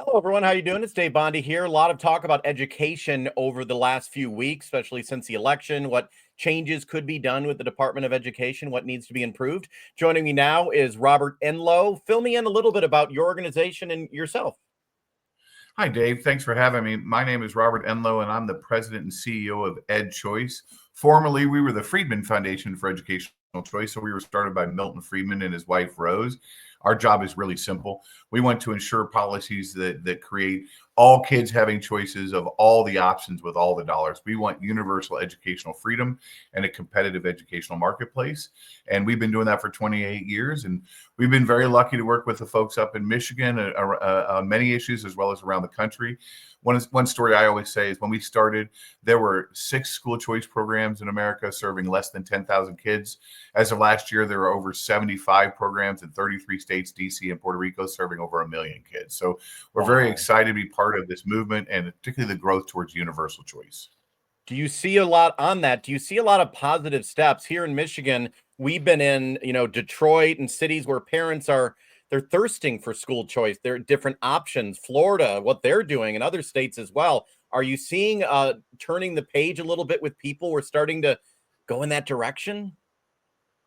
Hello, everyone. How you doing? It's Dave Bondy here. A lot of talk about education over the last few weeks, especially since the election. What changes could be done with the Department of Education? What needs to be improved? Joining me now is Robert Enlow. Fill me in a little bit about your organization and yourself. Hi, Dave. Thanks for having me. My name is Robert Enlow, and I'm the president and CEO of EdChoice. Formerly, we were the Friedman Foundation for Educational Choice, so we were started by Milton Friedman and his wife, Rose. Our job is really simple. We want to ensure policies that create all kids having choices of all the options with all the dollars. We want universal educational freedom and a competitive educational marketplace. And we've been doing that for 28 years. And we've been very lucky to work with the folks up in Michigan on many issues as well as around the country. One story I always say is when we started, there were 6 school choice programs in America serving less than 10,000 kids. As of last year, there are over 75 programs in 33 states, DC and Puerto Rico, serving over 1 million kids. So we're very excited to be part of this movement and particularly the growth towards universal choice. Do you see a lot on that? Do you see a lot of positive steps here in Michigan? We've been in, Detroit and cities where parents they're thirsting for school choice. There are different options. Florida, what they're doing, and other states as well. Are you seeing turning the page a little bit with people? We're starting to go in that direction.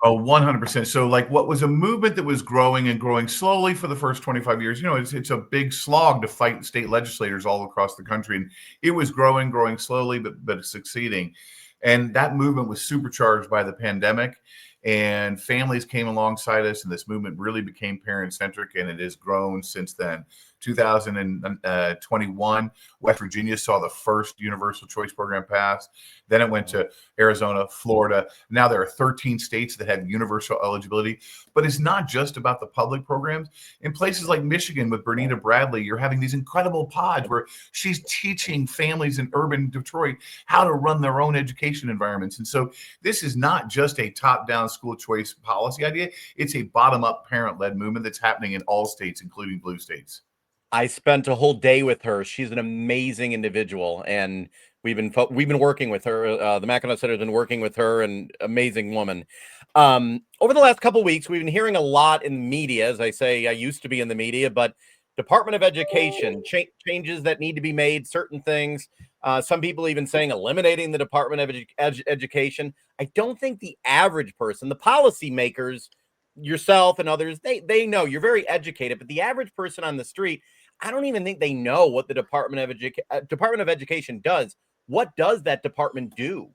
Oh, 100%. So like what was a movement that was growing and growing slowly for the first 25 years, it's a big slog to fight state legislators all across the country. And it was growing slowly, but succeeding. And that movement was supercharged by the pandemic, and families came alongside us, and this movement really became parent centric, and it has grown since then. 2021, West Virginia saw the first universal choice program pass. Then it went to Arizona, Florida. Now there are 13 states that have universal eligibility. But it's not just about the public programs. In places like Michigan with Bernita Bradley, you're having these incredible pods where she's teaching families in urban Detroit how to run their own education environments. And so this is not just a top-down school choice policy idea. It's a bottom-up parent-led movement that's happening in all states, including blue states. I spent a whole day with her. She's an amazing individual, and we've been working with her. The Mackinac Center has been working with her, and amazing woman. Over the last couple of weeks, we've been hearing a lot in the media. As I say, I used to be in the media, but Department of Education changes that need to be made. Certain things. Some people even saying eliminating the Department of Education. I don't think the average person, the policymakers, yourself and others, they know you're very educated, but the average person on the street, I don't even think they know what the Department of Education does. What does that department do?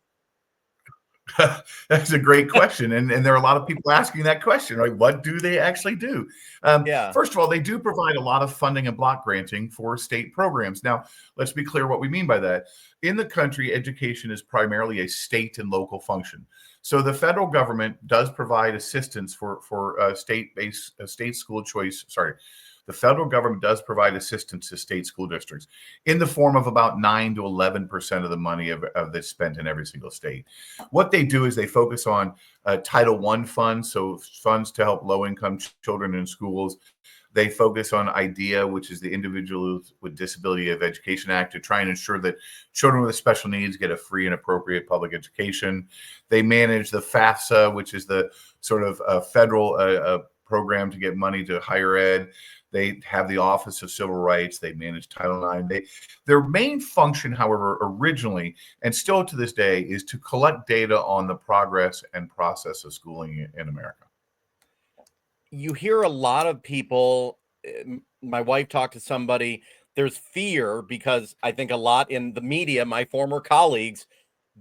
That's a great question. And there are a lot of people asking that question, right? What do they actually do? Yeah. First of all, they do provide a lot of funding and block granting for state programs. Now, let's be clear what we mean by that. In the country, education is primarily a state and local function. So the federal government does provide assistance for state school choice. Sorry, the federal government does provide assistance to state school districts in the form of about 9 to 11% of the money of that's spent in every single state. What they do is they focus on Title I funds, so funds to help low-income children in schools. They focus on IDEA, which is the Individuals with Disability of Education Act, to try and ensure that children with special needs get a free and appropriate public education. They manage the FAFSA, which is the sort of federal program to get money to higher ed. They have the Office of Civil Rights. They manage Title IX. Their main function, however, originally and still to this day, is to collect data on the progress and process of schooling in America. You hear a lot of people. My wife talked to somebody. There's fear because I think a lot in the media, my former colleagues,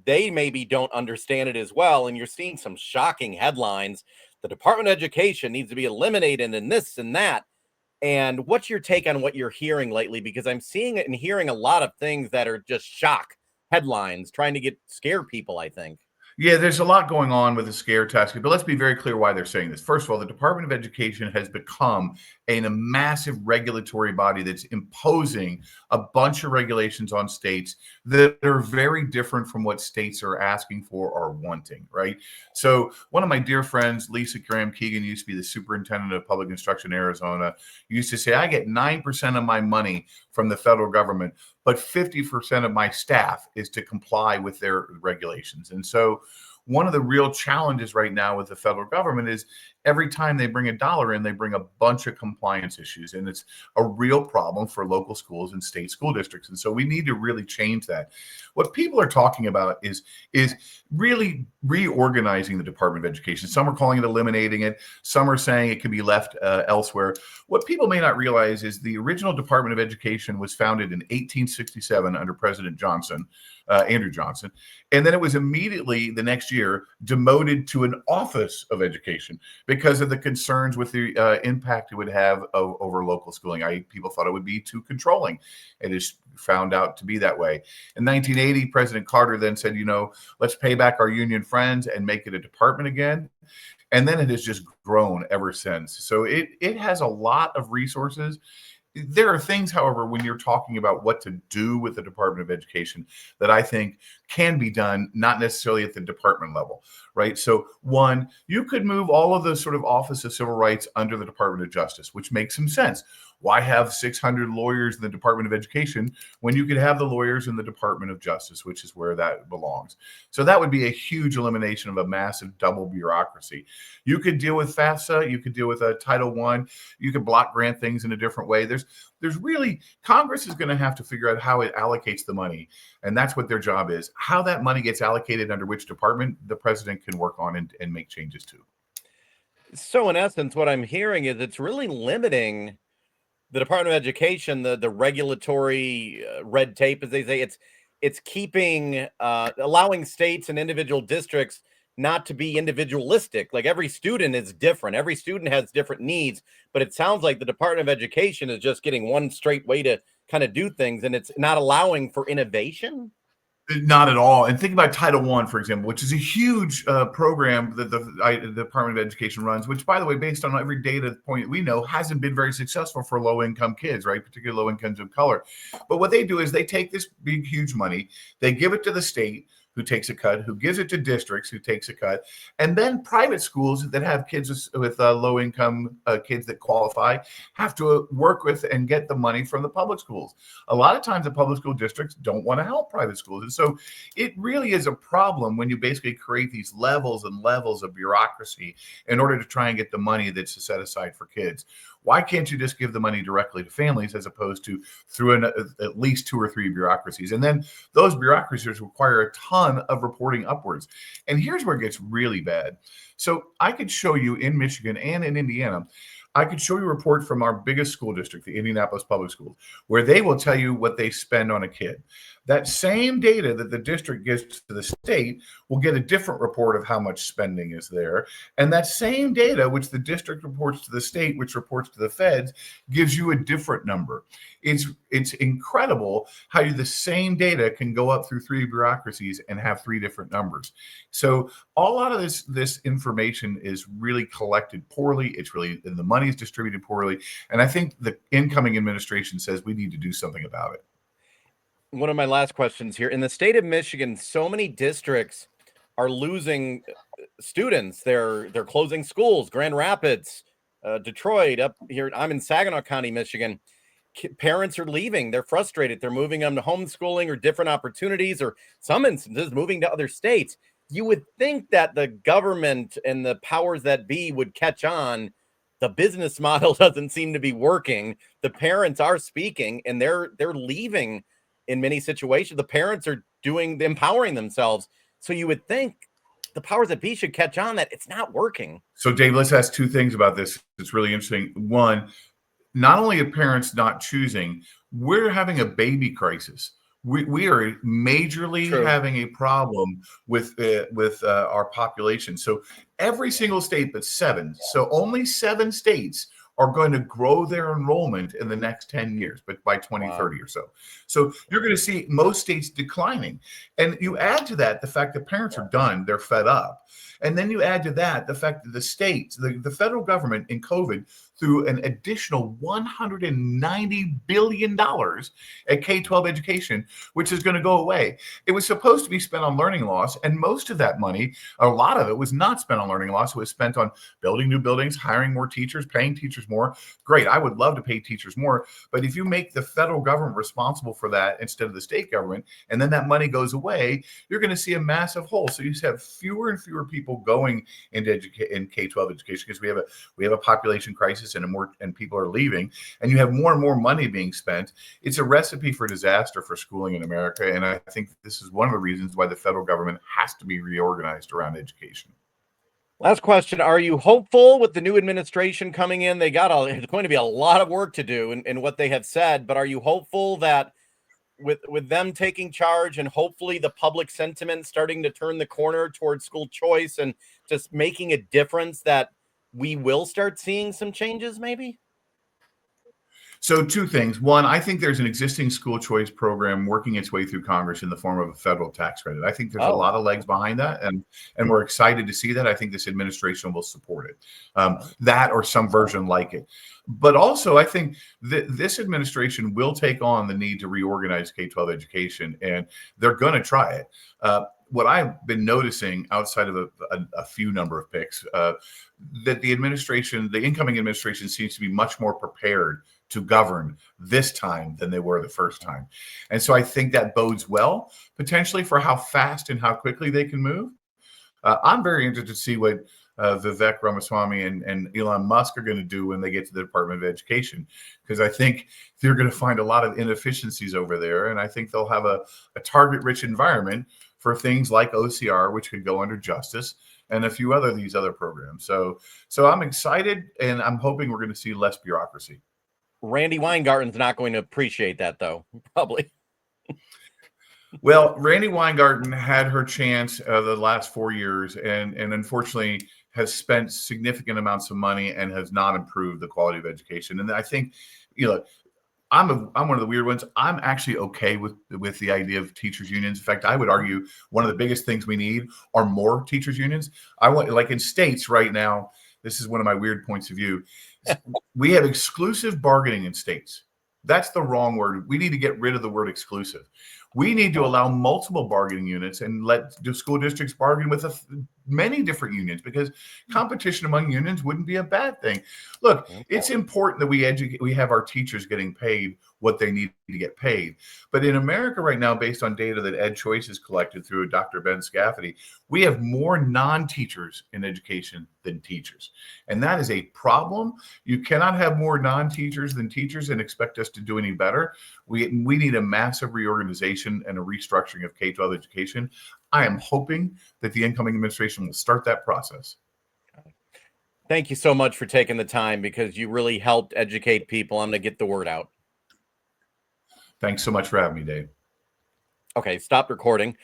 they maybe don't understand it as well. And you're seeing some shocking headlines. The Department of Education needs to be eliminated and this and that. And what's your take on what you're hearing lately? Because I'm seeing it and hearing a lot of things that are just shock headlines, trying to scare people, I think. Yeah, there's a lot going on with the scare tactic, but let's be very clear why they're saying this. First of all, the Department of Education has become a massive regulatory body that's imposing a bunch of regulations on states that are very different from what states are asking for or wanting, right? So one of my dear friends, Lisa Graham Keegan, used to be the superintendent of public instruction in Arizona, used to say, I get 9% of my money from the federal government, but 50% of my staff is to comply with their regulations. And so one of the real challenges right now with the federal government is every time they bring a dollar in, they bring a bunch of compliance issues. And it's a real problem for local schools and state school districts. And so we need to really change that. What people are talking about is really reorganizing the Department of Education. Some are calling it eliminating it. Some are saying it can be left elsewhere. What people may not realize is the original Department of Education was founded in 1867 under President Johnson, Andrew Johnson. And then it was immediately the next year demoted to an Office of Education because of the concerns with the impact it would have over local schooling. People thought it would be too controlling. It is found out to be that way. In 1980, President Carter then said, let's pay back our union friends and make it a department again. And then it has just grown ever since. So it has a lot of resources. There are things, however, when you're talking about what to do with the Department of Education that I think can be done, not necessarily at the department level, right? So one, you could move all of the sort of Office of Civil Rights under the Department of Justice, which makes some sense. Why have 600 lawyers in the Department of Education when you could have the lawyers in the Department of Justice, which is where that belongs? So that would be a huge elimination of a massive double bureaucracy. You could deal with FAFSA. You could deal with Title I. You could block grant things in a different way. There's really, Congress is going to have to figure out how it allocates the money. And that's what their job is. How that money gets allocated under which department, the president can work on and make changes to. So in essence, what I'm hearing is it's really limiting the Department of Education, the regulatory red tape, as they say. It's keeping allowing states and individual districts not to be individualistic. Like every student is different. Every student has different needs, but it sounds like the Department of Education is just getting one straight way to kind of do things, and it's not allowing for innovation. Not at all. And think about Title I, for example, which is a huge program that the Department of Education runs, which, by the way, based on every data point we know, hasn't been very successful for low-income kids, right? Particularly low-incomes of color. But what they do is they take this big, huge money, they give it to the state, who takes a cut, who gives it to districts, who takes a cut, and then private schools that have kids with low-income kids that qualify have to work with and get the money from the public schools. A lot of times the public school districts don't want to help private schools. And so it really is a problem when you basically create these levels and levels of bureaucracy in order to try and get the money that's set aside for kids. Why can't you just give the money directly to families as opposed to through at least 2 or 3 bureaucracies? And then those bureaucracies require a ton of reporting upwards. And here's where it gets really bad. So I could show you in Michigan and in Indiana, I could show you a report from our biggest school district, the Indianapolis Public Schools, where they will tell you what they spend on a kid. That same data that the district gives to the state will get a different report of how much spending is there. And that same data, which the district reports to the state, which reports to the feds, gives you a different number. It's incredible how the same data can go up through 3 bureaucracies and have 3 different numbers. So a lot of this information is really collected poorly. The money is distributed poorly. And I think the incoming administration says we need to do something about it. One of my last questions here. In the state of Michigan, so many districts are losing students. They're closing schools. Grand Rapids, Detroit, up here. I'm in Saginaw County, Michigan. Parents are leaving. They're frustrated. They're moving them to homeschooling or different opportunities, or some instances moving to other states. You would think that the government and the powers that be would catch on. The business model doesn't seem to be working. The parents are speaking, and they're leaving. In many situations, the parents are empowering themselves. So you would think the powers that be should catch on that it's not working. So Dave, let's ask 2 things about this. It's really interesting. One, not only are parents not choosing, we're having a baby crisis. We are majorly having a problem with our population. So every single state but 7. So only 7 states are going to grow their enrollment in the next 10 years, but by 2030 or so. So you're going to see most states declining. And you add to that the fact that parents are done, they're fed up. And then you add to that the fact that the states, the federal government in COVID through an additional $190 billion at K-12 education, which is going to go away. It was supposed to be spent on learning loss, and most of that money, a lot of it, was not spent on learning loss. It was spent on building new buildings, hiring more teachers, paying teachers more. Great. I would love to pay teachers more. But if you make the federal government responsible for that instead of the state government, and then that money goes away, you're going to see a massive hole. So you have fewer and fewer people going into in K-12 education because we have a population crisis and people are leaving, and you have more and more money being spent. It's a recipe for disaster for schooling in America, and I think this is one of the reasons why the federal government has to be reorganized around education. Last question. Are you hopeful with the new administration coming in? There's going to be a lot of work to do in what they have said, but are you hopeful that with them taking charge and hopefully the public sentiment starting to turn the corner towards school choice and just making a difference, that we will start seeing some changes maybe? So two things. One, I think there's an existing school choice program working its way through Congress in the form of a federal tax credit. I think there's a lot of legs behind that, and we're excited to see that. I think this administration will support it, that or some version like it. But also, I think that this administration will take on the need to reorganize K-12 education, and they're going to try it. What I've been noticing outside of a few number of picks, that the incoming administration seems to be much more prepared to govern this time than they were the first time. And so I think that bodes well, potentially, for how fast and how quickly they can move. I'm very interested to see what Vivek Ramaswamy and Elon Musk are going to do when they get to the Department of Education, because I think they're going to find a lot of inefficiencies over there. And I think they'll have a target-rich environment for things like OCR, which could go under justice, and a few these other programs. So I'm excited, and I'm hoping we're going to see less bureaucracy. Randi Weingarten's not going to appreciate that, though, probably. Well, Randi Weingarten had her chance the last 4 years, and unfortunately has spent significant amounts of money and has not improved the quality of education. And I think, I'm one of the weird ones. I'm actually okay with the idea of teachers unions. In fact, I would argue one of the biggest things we need are more teachers unions. I want, like in states right now, this is one of my weird points of view. We have exclusive bargaining in states. That's the wrong word. We need to get rid of the word exclusive. We need to allow multiple bargaining units and let the school districts bargain with many different unions, because competition among unions wouldn't be a bad thing. Look, it's important that we have our teachers getting paid what they need to get paid. But in America right now, based on data that EdChoice has collected through Dr. Ben Scafferty, we have more non-teachers in education than teachers. And that is a problem. You cannot have more non-teachers than teachers and expect us to do any better. We need a massive reorganization and a restructuring of K-12 education. I am hoping that the incoming administration will start that process. Thank you so much for taking the time, because you really helped educate people. I'm going to get the word out. Thanks so much for having me, Dave. Okay, stop recording.